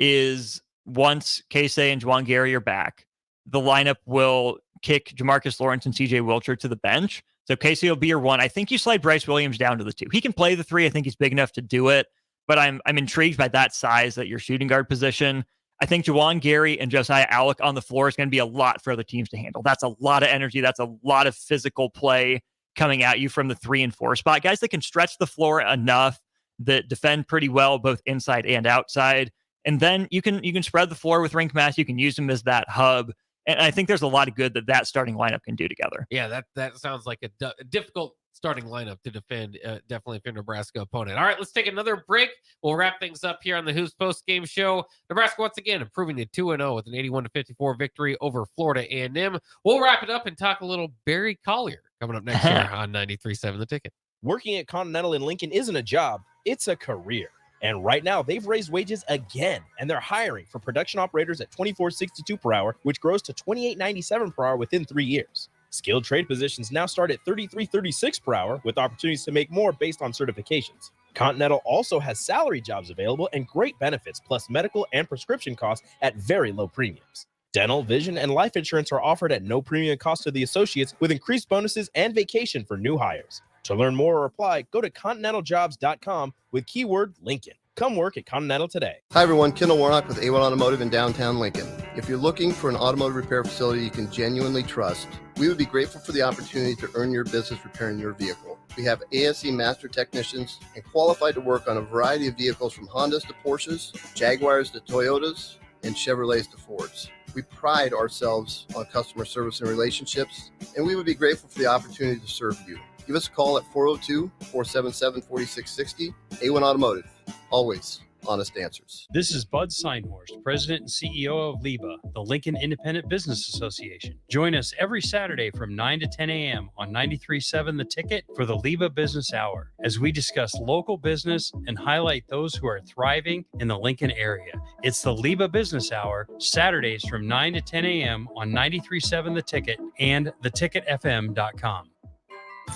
is once Keisei and Juwan Gary are back, the lineup will kick Jamarcus Lawrence and CJ Wilcher to the bench. So Keisei will be your 1. I think you slide Bryce Williams down to the 2. He can play the 3. I think he's big enough to do it, but I'm intrigued by that size at your shooting guard position. I think Juwan Gary and Josiah Alec on the floor is going to be a lot for other teams to handle. That's a lot of energy. That's a lot of physical play coming at you from the 3 and 4 spot. Guys that can stretch the floor enough, that defend pretty well, both inside and outside. And then you can spread the floor with Rink Mass. You can use him as that hub. And I think there's a lot of good that starting lineup can do together. Yeah, that sounds like a difficult starting lineup to defend, definitely for Nebraska opponent. All right, let's take another break. We'll wrap things up here on the Hoops Post Game Show. Nebraska, once again, improving to 2-0 with an 81-54 victory over Florida A&M. We'll wrap it up and talk a little Barry Collier coming up next year on 93.7 The Ticket. Working at Continental in Lincoln isn't a job, it's a career. And right now, they've raised wages again, and they're hiring for production operators at $24.62 per hour, which grows to $28.97 per hour within 3 years. Skilled trade positions now start at $33.36 per hour, with opportunities to make more based on certifications. Continental also has salary jobs available and great benefits, plus medical and prescription costs at very low premiums. Dental, vision, and life insurance are offered at no premium cost to the associates, with increased bonuses and vacation for new hires. To learn more or apply, go to continentaljobs.com with keyword Lincoln. Come work at Continental today. Hi everyone, Kendall Warnock with A1 Automotive in downtown Lincoln. If you're looking for an automotive repair facility you can genuinely trust, we would be grateful for the opportunity to earn your business repairing your vehicle. We have ASE master technicians and qualified to work on a variety of vehicles from Hondas to Porsches, Jaguars to Toyotas, and Chevrolets to Fords. We pride ourselves on customer service and relationships, and we would be grateful for the opportunity to serve you. Give us a call at 402-477-4660. A1 Automotive, always honest answers. This is Bud Seinhorst, President and CEO of LIBA, the Lincoln Independent Business Association. Join us every Saturday from 9 to 10 a.m. on 93.7 The Ticket for the LIBA Business Hour, as we discuss local business and highlight those who are thriving in the Lincoln area. It's the LIBA Business Hour, Saturdays from 9 to 10 a.m. on 93.7 The Ticket and theticketfm.com.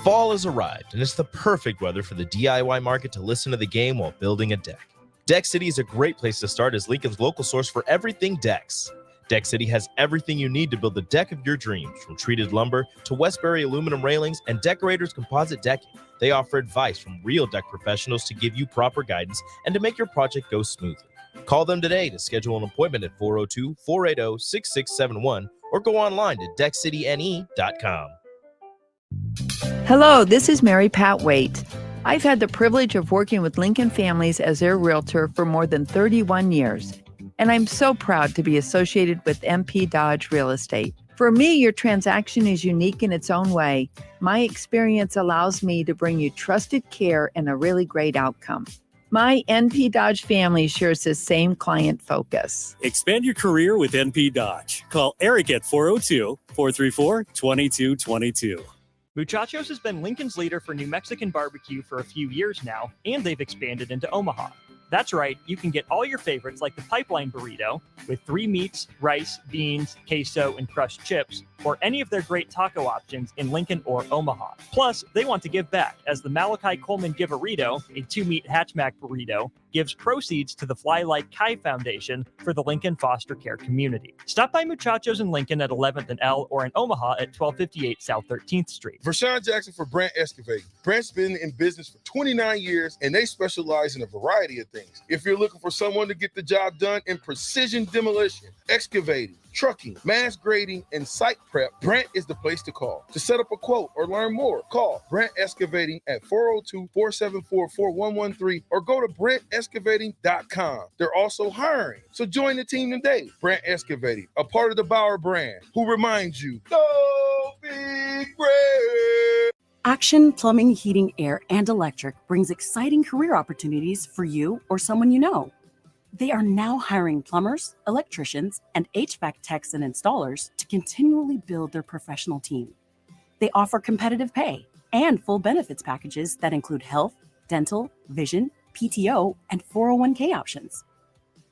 Fall has arrived, and it's the perfect weather for the DIY market to listen to the game while building a deck. Deck City is a great place to start as Lincoln's local source for everything decks. Deck City has everything you need to build the deck of your dreams, from treated lumber to Westbury aluminum railings and Decorators composite decking. They offer advice from real deck professionals to give you proper guidance and to make your project go smoothly. Call them today to schedule an appointment at 402-480-6671 or go online to deckcityne.com. Hello, this is Mary Pat Waite. I've had the privilege of working with Lincoln families as their realtor for more than 31 years, and I'm so proud to be associated with MP Dodge Real Estate. For me, your transaction is unique in its own way. My experience allows me to bring you trusted care and a really great outcome. My NP Dodge family shares the same client focus. Expand your career with NP Dodge. Call Eric at 402-434-2222. Muchachos has been Lincoln's leader for New Mexican barbecue for a few years now, and they've expanded into Omaha. That's right, you can get all your favorites like the pipeline burrito with 3 meats, rice, beans, queso, and crushed chips, or any of their great taco options in Lincoln or Omaha. Plus, they want to give back, as the Malachi Coleman Giverito, a 2-meat hatchback burrito, gives proceeds to the Fly Like Kai Foundation for the Lincoln foster care community. Stop by Muchachos in Lincoln at 11th and L, or in Omaha at 1258 South 13th Street. Vershawn Jackson for Brant Excavating. Brant's been in business for 29 years, and they specialize in a variety of things. If you're looking for someone to get the job done in precision demolition, excavating, trucking, mass grading, and site prep, Brant is the place to call. To set up a quote or learn more, call Brant Excavating at 402-474-4113 or go to BrantExcavating.com. They're also hiring, so join the team today. Brant Excavating, a part of the Bauer brand, who reminds you, go big Brant. Action Plumbing, Heating, Air, and Electric brings exciting career opportunities for you or someone you know. They are now hiring plumbers, electricians, and HVAC techs and installers to continually build their professional team. They offer competitive pay and full benefits packages that include health, dental, vision, PTO, and 401k options.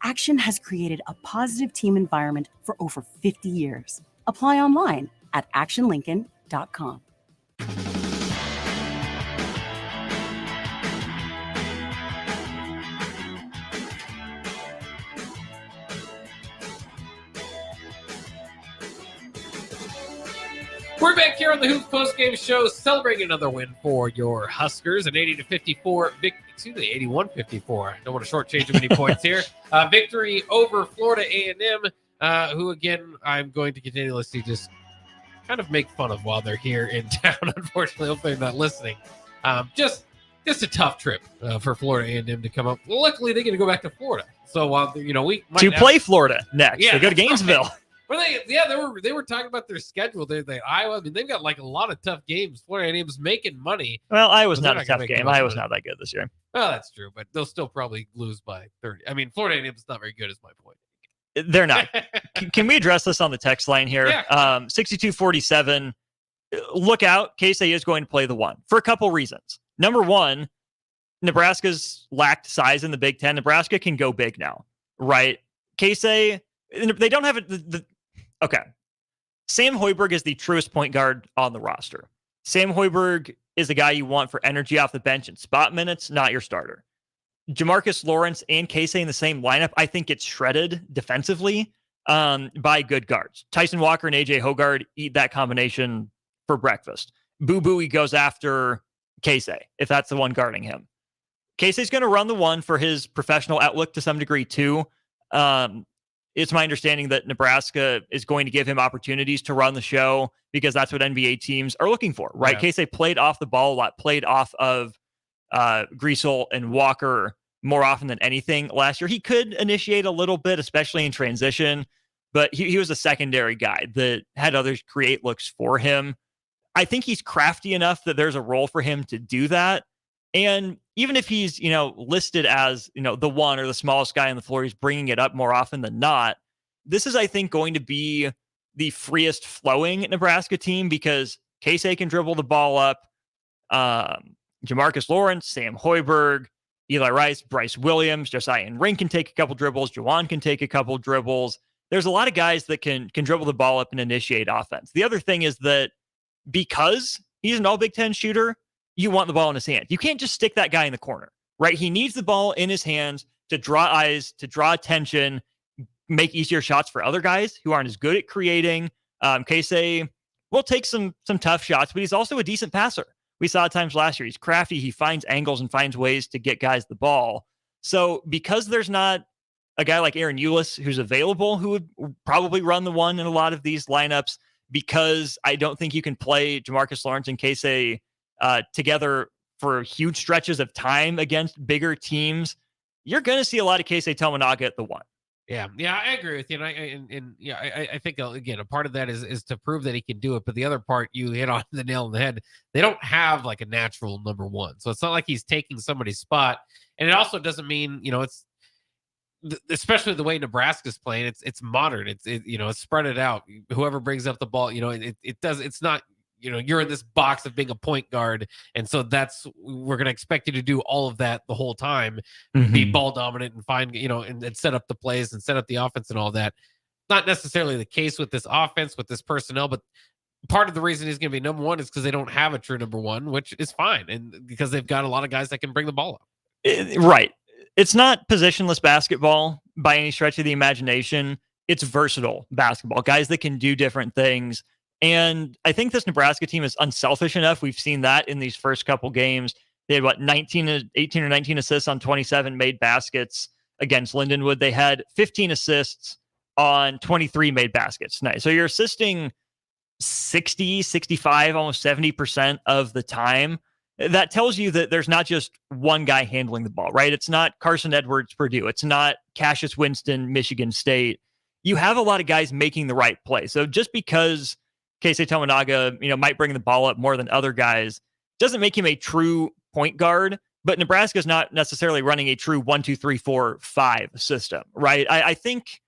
Action has created a positive team environment for over 50 years. Apply online at actionlincoln.com. We're back here on the Hoops Postgame Show, celebrating another win for your Huskers, an 80-54 victory. 81-54. Don't want to shortchange them any points here. Victory over Florida A&M, who again I'm going to continuously just kind of make fun of while they're here in town. Unfortunately, hopefully they're not listening. Just a tough trip for Florida A&M to come up. Luckily, they're going to go back to Florida. So while we might to play Florida next, they go to Gainesville. Well, they were talking about their schedule. Iowa. I mean, they've got like a lot of tough games. Florida A&M's making money. Well, Iowa's not a tough game. Iowa's not that good this year. Well, that's true, but they'll still probably lose by 30. I mean, Florida A&M's not very good, is my point. They're not. Can we address this on the text line here? Yeah. 6247. Look out. Casey is going to play the 1 for a couple reasons. Number 1, Nebraska's lacked size in the Big Ten. Nebraska can go big now, right? Casey, they don't have it. Okay. Sam Hoiberg is the truest point guard on the roster. Sam Hoiberg is the guy you want for energy off the bench and spot minutes, not your starter. Jamarcus Lawrence and Casey in the same lineup, I think it's shredded defensively by good guards. Tyson Walker and AJ Hoggard eat that combination for breakfast. Boo Booey goes after Casey, if that's the one guarding him. Casey's going to run the one for his professional outlook to some degree too. It's my understanding that Nebraska is going to give him opportunities to run the show because that's what NBA teams are looking for, right? Yeah. Casey played off the ball a lot, played off of Greasel and Walker more often than anything last year. He could initiate a little bit, especially in transition, but he was a secondary guy that had others create looks for him. I think he's crafty enough that there's a role for him to do that. And even if he's, listed as, the one or the smallest guy on the floor, he's bringing it up more often than not. This is, I think, going to be the freest flowing Nebraska team because Casey can dribble the ball up. Jamarcus Lawrence, Sam Hoiberg, Eli Rice, Bryce Williams, Josiah and Rink can take a couple dribbles. Juwan can take a couple dribbles. There's a lot of guys that can dribble the ball up and initiate offense. The other thing is that because he's an all Big Ten shooter, you want the ball in his hand. You can't just stick that guy in the corner, right? He needs the ball in his hands to draw eyes, to draw attention, make easier shots for other guys who aren't as good at creating. Casey will take some tough shots, but he's also a decent passer. We saw at times last year. He's crafty. He finds angles and finds ways to get guys the ball. So because there's not a guy like Aaron Eulis who's available, who would probably run the one in a lot of these lineups, because I don't think you can play Jamarcus Lawrence and Casey together for huge stretches of time against bigger teams, you're going to see a lot of Casey Tominaga at the one. Yeah, I agree with you. And I think, again, a part of that is to prove that he can do it. But the other part, you hit on the nail on the head. They don't have like a natural number one. So it's not like he's taking somebody's spot. And it also doesn't mean, it's especially the way Nebraska's playing, it's modern. It's spread it out. Whoever brings up the ball, it's not, you're in this box of being a point guard. And so we're going to expect you to do all of that the whole time, be ball dominant and find, and set up the plays and set up the offense and all that. Not necessarily the case with this offense, with this personnel, but part of the reason he's going to be number one is because they don't have a true number one, which is fine. And because they've got a lot of guys that can bring the ball up. Right. It's not positionless basketball by any stretch of the imagination. It's versatile basketball, guys that can do different things. And I think this Nebraska team is unselfish enough. We've seen that in these first couple games. They had 18 or 19 assists on 27 made baskets against Lindenwood. They had 15 assists on 23 made baskets. Nice. So you're assisting 60, 65, almost 70% of the time. That tells you that there's not just one guy handling the ball, right? It's not Carson Edwards, Purdue. It's not Cassius Winston, Michigan State. You have a lot of guys making the right play. So just because Casey Tominaga, might bring the ball up more than other guys, doesn't make him a true point guard. But Nebraska is not necessarily running a true 1, 2, 3, 4, 5 system, right? I think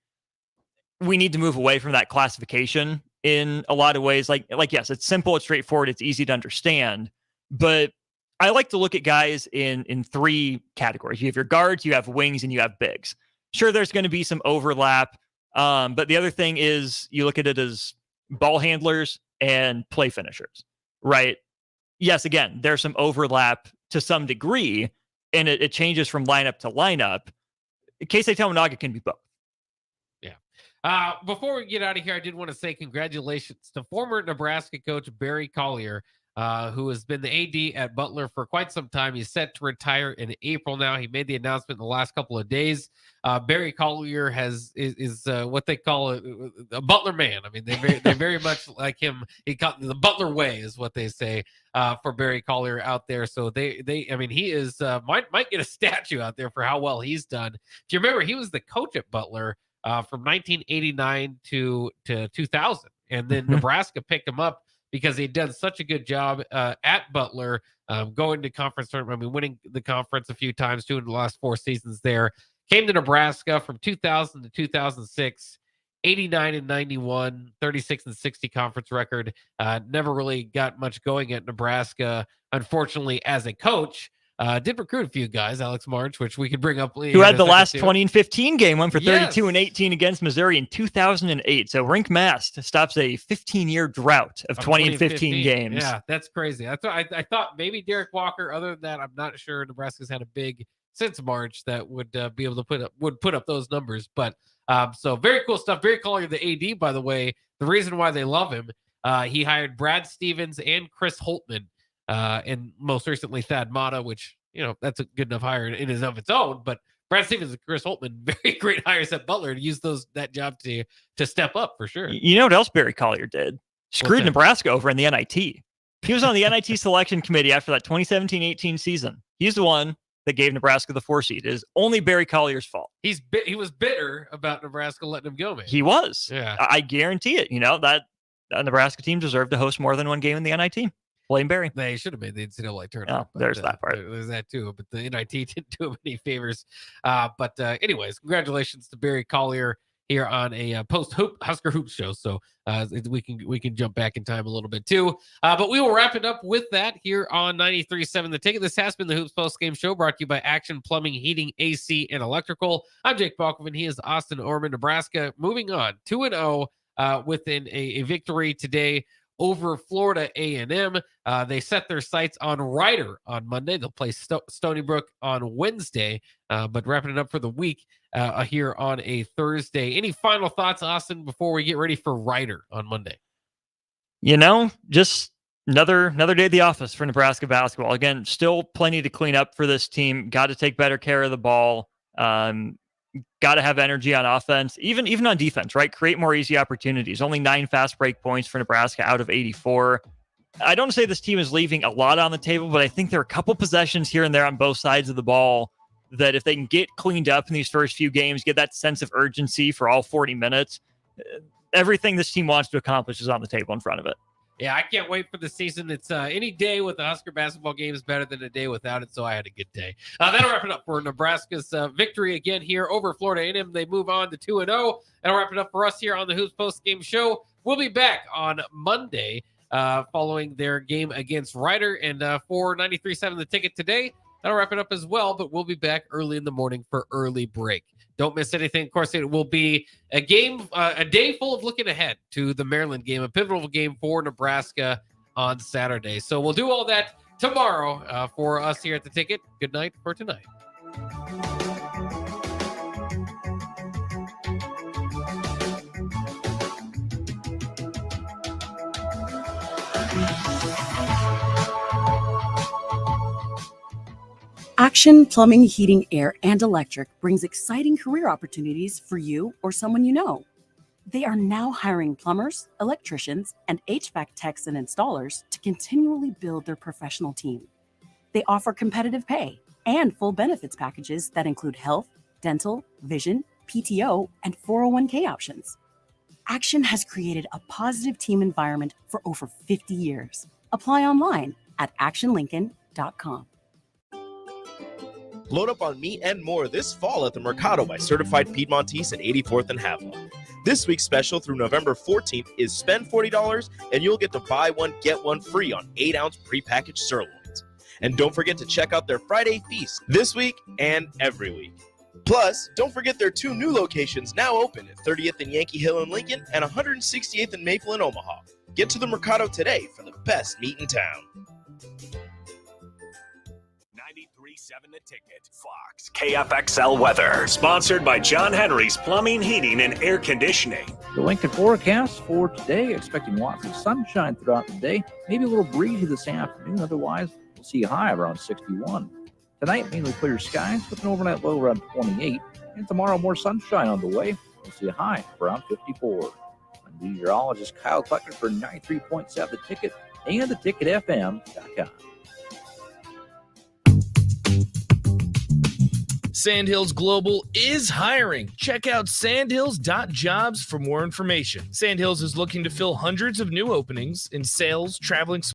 we need to move away from that classification in a lot of ways. Like yes, it's simple, it's straightforward, it's easy to understand. But I like to look at guys in three categories. You have your guards, you have wings, and you have bigs. Sure, there's going to be some overlap, but the other thing is you look at it as ball handlers and play finishers, right? Yes, again, there's some overlap to some degree, and it changes from lineup to lineup. Casey Tominaga can be both. Yeah. Before we get out of here, I did want to say congratulations to former Nebraska coach Barry Collier, who has been the AD at Butler for quite some time. He's set to retire in April now. He made the announcement in the last couple of days. Barry Collier is what they call a Butler man. I mean, they very much like him. He got the Butler way is what they say for Barry Collier out there. So he is might get a statue out there for how well he's done. Do you remember he was the coach at Butler from 1989 to 2000, and then Nebraska picked him up because he'd done such a good job at Butler, going to conference tournament, winning the conference a few times, too, in the last 4 seasons there. Came to Nebraska from 2000 to 2006, 89 and 91, 36 and 60 conference record. Never really got much going at Nebraska, unfortunately, as a coach. Did recruit a few guys, Alex March, which we could bring up. Who had the last 20 and 15 game, went for 32 and 18 against Missouri in 2008. So Rink Mast stops a 15-year drought of 20 and 15 games. Yeah, that's crazy. I thought maybe Derek Walker. Other than that, I'm not sure Nebraska's had a big since March that would be able to put up those numbers. But so very cool stuff. Barry Collier, the AD, by the way. The reason why they love him, he hired Brad Stevens and Chris Holtman. And most recently Thad Matta, which that's a good enough hire in and of its own. But Brad Stevens and Chris Holtman, very great hires at Butler to use that job to step up for sure. You know what else Barry Collier did? Screwed Nebraska over in the NIT. He was on the NIT selection committee after that 2017-18 season. He's the one that gave Nebraska the 4 seed. It is only Barry Collier's fault. He was bitter about Nebraska letting him go, man. He was. Yeah. I guarantee it. That Nebraska team deserved to host more than one game in the NIT. Blame Barry. They should have made the NCAA tournament. Oh, there's that part. There's that too. But the NIT didn't do him any favors. Anyways, congratulations to Barry Collier here on a Husker Hoops show. So we can jump back in time a little bit too. But we will wrap it up with that here on 93.7 The Ticket. This has been the Hoops Postgame Show, brought to you by Action Plumbing, Heating, AC, and Electrical. I'm Jake Balkovin. He is Austin Orman, Nebraska. Moving on 2-0 within a victory today over Florida A&M. They set their sights on Rider on Monday. They'll play Stony Brook on Wednesday, but wrapping it up for the week here on a Thursday. Any final thoughts, Austin, before we get ready for Rider on Monday? Just another day at the office for Nebraska basketball. Again, still plenty to clean up for this team. Got to take better care of the ball. Got to have energy on offense, even on defense, right? Create more easy opportunities. Only 9 fast break points for Nebraska out of 84. I don't say this team is leaving a lot on the table, but I think there are a couple possessions here and there on both sides of the ball that if they can get cleaned up in these first few games, get that sense of urgency for all 40 minutes, everything this team wants to accomplish is on the table in front of it. Yeah, I can't wait for the season. It's any day with the Husker basketball game is better than a day without it, so I had a good day. That'll wrap it up for Nebraska's victory again here over Florida A&M. They move on to 2-0. That'll wrap it up for us here on the Hoops Post Game Show. We'll be back on Monday following their game against Rider. And for 93.7 The Ticket today, that'll wrap it up as well, but we'll be back early in the morning for early break. Don't miss anything. Of course, it will be a day full of looking ahead to the Maryland game, a pivotal game for Nebraska on Saturday. So we'll do all that tomorrow for us here at The Ticket. Good night for tonight. Action Plumbing, Heating, Air, and Electric brings exciting career opportunities for you or someone you know. They are now hiring plumbers, electricians, and HVAC techs and installers to continually build their professional team. They offer competitive pay and full benefits packages that include health, dental, vision, PTO, and 401k options. Action has created a positive team environment for over 50 years. Apply online at actionlincoln.com. Load up on meat and more this fall at the Mercado by Certified Piedmontese at 84th and Haviland. This week's special through November 14th is spend $40 and you'll get to buy one, get one free on 8-ounce prepackaged sirloins. And don't forget to check out their Friday feast this week and every week. Plus, don't forget their 2 new locations now open at 30th and Yankee Hill in Lincoln and 168th and Maple in Omaha. Get to the Mercado today for the best meat in town. 93.7 The Ticket. Fox KFXL weather. Sponsored by John Henry's Plumbing, Heating, and Air Conditioning. The Lincoln forecast for today, expecting lots of sunshine throughout the day. Maybe a little breezy this afternoon. Otherwise, we'll see a high around 61. Tonight, mainly clear skies with an overnight low around 28. And tomorrow, more sunshine on the way. We'll see a high around 54. I'm meteorologist Kyle Clucker for 93.7 The Ticket and theticketfm.com. Sandhills Global is hiring. Check out sandhills.jobs for more information. Sandhills is looking to fill hundreds of new openings in sales, traveling